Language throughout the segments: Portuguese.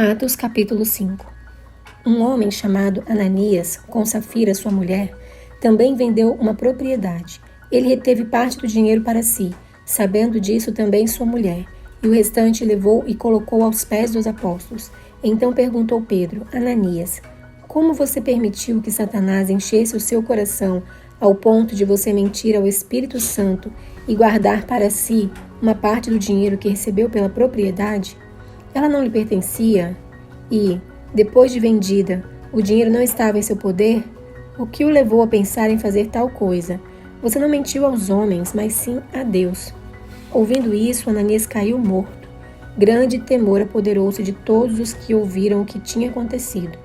Atos capítulo 5. Um homem chamado Ananias, com Safira sua mulher, também vendeu uma propriedade. Ele reteve parte do dinheiro para si, sabendo disso também sua mulher, e o restante levou e colocou aos pés dos apóstolos. Então perguntou Pedro: Ananias, como você permitiu que Satanás enchesse o seu coração ao ponto de você mentir ao Espírito Santo e guardar para si uma parte do dinheiro que recebeu pela propriedade? Ela não lhe pertencia e, depois de vendida, o dinheiro não estava em seu poder? O que o levou a pensar em fazer tal coisa? Você não mentiu aos homens, mas sim a Deus. Ouvindo isso, Ananias caiu morto. Grande temor apoderou-se de todos os que ouviram o que tinha acontecido.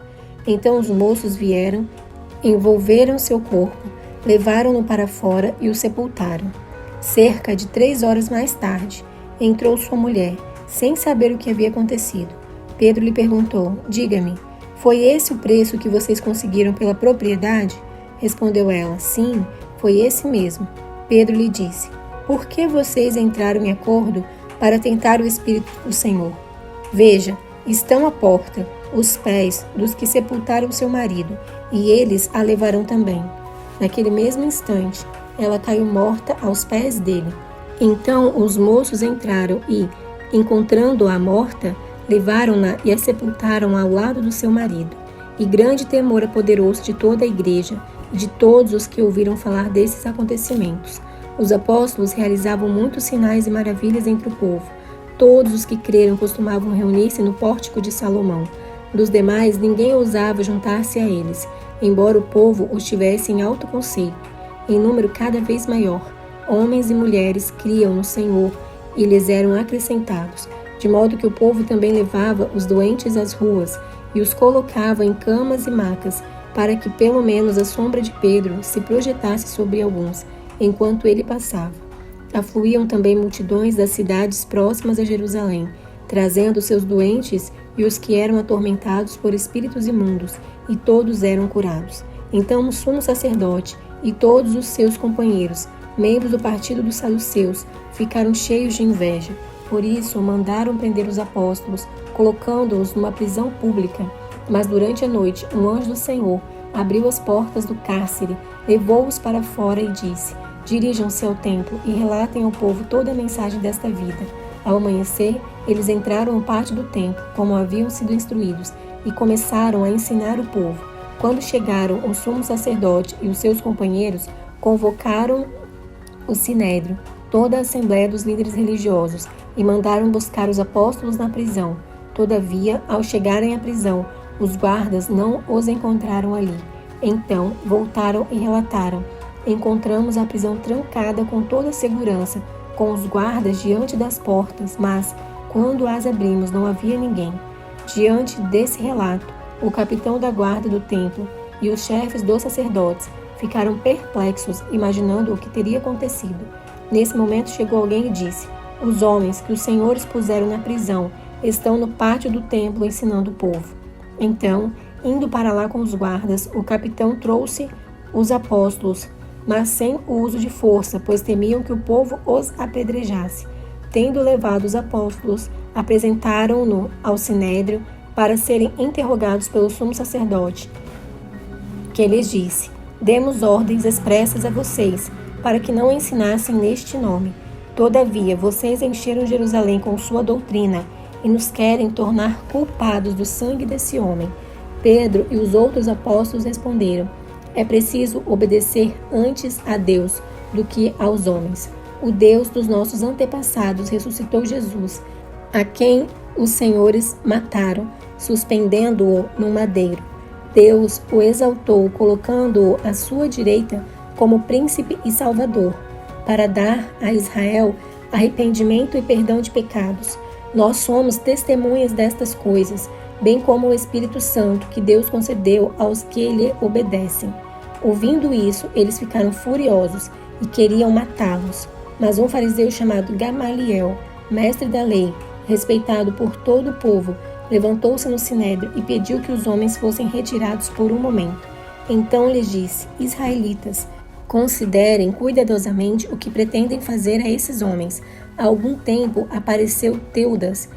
Então os moços vieram, envolveram seu corpo, levaram-no para fora e o sepultaram. Cerca de 3 horas mais tarde, entrou sua mulher, sem saber o que havia acontecido. Pedro lhe perguntou: diga-me, foi esse o preço que vocês conseguiram pela propriedade? Respondeu ela: sim, foi esse mesmo. Pedro lhe disse: por que vocês entraram em acordo para tentar o Espírito do Senhor? Veja, estão à porta os pés dos que sepultaram seu marido, e eles a levarão também. Naquele mesmo instante, ela caiu morta aos pés dele. Então os moços entraram e, encontrando-a morta, levaram-na e a sepultaram ao lado do seu marido. E grande temor apoderou-se de toda a igreja e de todos os que ouviram falar desses acontecimentos. Os apóstolos realizavam muitos sinais e maravilhas entre o povo. Todos os que creram costumavam reunir-se no pórtico de Salomão. Dos demais, ninguém ousava juntar-se a eles, embora o povo os tivesse em alto conceito. Em número cada vez maior, homens e mulheres criam no Senhor e lhes eram acrescentados, de modo que o povo também levava os doentes às ruas e os colocava em camas e macas, para que pelo menos a sombra de Pedro se projetasse sobre alguns, enquanto ele passava. Afluíam também multidões das cidades próximas a Jerusalém, trazendo seus doentes e os que eram atormentados por espíritos imundos, e todos eram curados. Então o sumo sacerdote e todos os seus companheiros, membros do partido dos saduceus, ficaram cheios de inveja. Por isso mandaram prender os apóstolos, colocando-os numa prisão pública. Mas durante a noite um anjo do Senhor abriu as portas do cárcere, levou-os para fora e disse: dirijam-se ao templo e relatem ao povo toda a mensagem desta vida. Ao amanhecer, eles entraram no pátio do templo, como haviam sido instruídos, e começaram a ensinar o povo. Quando chegaram, o sumo sacerdote e os seus companheiros convocaram o sinédrio, toda a assembleia dos líderes religiosos, e mandaram buscar os apóstolos na prisão. Todavia, ao chegarem à prisão, os guardas não os encontraram ali. Então, voltaram e relataram: encontramos a prisão trancada com toda a segurança, com os guardas diante das portas, mas, quando as abrimos, não havia ninguém. Diante desse relato, o capitão da guarda do templo e os chefes dos sacerdotes ficaram perplexos, imaginando o que teria acontecido. Nesse momento chegou alguém e disse: os homens que os senhores puseram na prisão estão no pátio do templo ensinando o povo. Então, indo para lá com os guardas, o capitão trouxe os apóstolos, mas sem o uso de força, pois temiam que o povo os apedrejasse. Tendo levado os apóstolos, apresentaram-no ao sinédrio para serem interrogados pelo sumo sacerdote, que lhes disse: demos ordens expressas a vocês, para que não ensinassem neste nome. Todavia, vocês encheram Jerusalém com sua doutrina e nos querem tornar culpados do sangue desse homem. Pedro e os outros apóstolos responderam: é preciso obedecer antes a Deus do que aos homens. O Deus dos nossos antepassados ressuscitou Jesus, a quem os senhores mataram, suspendendo-o no madeiro. Deus o exaltou, colocando-o à sua direita como príncipe e salvador, para dar a Israel arrependimento e perdão de pecados. Nós somos testemunhas destas coisas, bem como o Espírito Santo que Deus concedeu aos que lhe obedecem. Ouvindo isso, eles ficaram furiosos e queriam matá-los. Mas um fariseu chamado Gamaliel, mestre da lei, respeitado por todo o povo, levantou-se no sinédrio e pediu que os homens fossem retirados por um momento. Então lhes disse: israelitas, considerem cuidadosamente o que pretendem fazer a esses homens. Há algum tempo apareceu Teudas,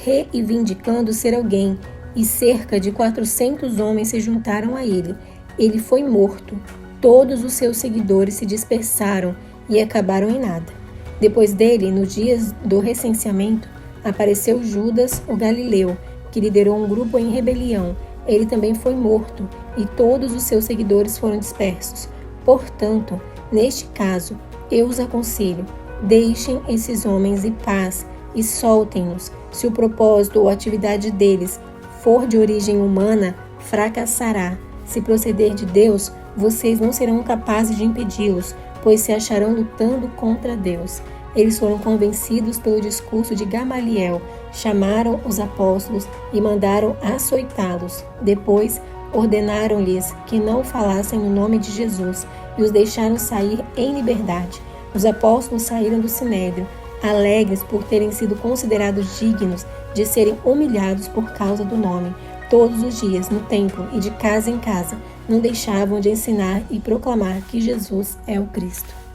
reivindicando ser alguém, e cerca de 400 homens se juntaram a ele. Ele foi morto. Todos os seus seguidores se dispersaram e acabaram em nada. Depois dele, no dia do recenseamento, apareceu Judas, o Galileu, que liderou um grupo em rebelião. Ele também foi morto, e todos os seus seguidores foram dispersos. Portanto, neste caso, eu os aconselho, deixem esses homens em paz e soltem-nos. Se o propósito ou atividade deles for de origem humana, fracassará. Se proceder de Deus, vocês não serão capazes de impedi-los, pois se acharão lutando contra Deus. Eles foram convencidos pelo discurso de Gamaliel, chamaram os apóstolos e mandaram açoitá-los. Depois, ordenaram-lhes que não falassem no nome de Jesus e os deixaram sair em liberdade. Os apóstolos saíram do sinédrio, alegres por terem sido considerados dignos de serem humilhados por causa do nome. Todos os dias, no templo e de casa em casa, não deixavam de ensinar e proclamar que Jesus é o Cristo.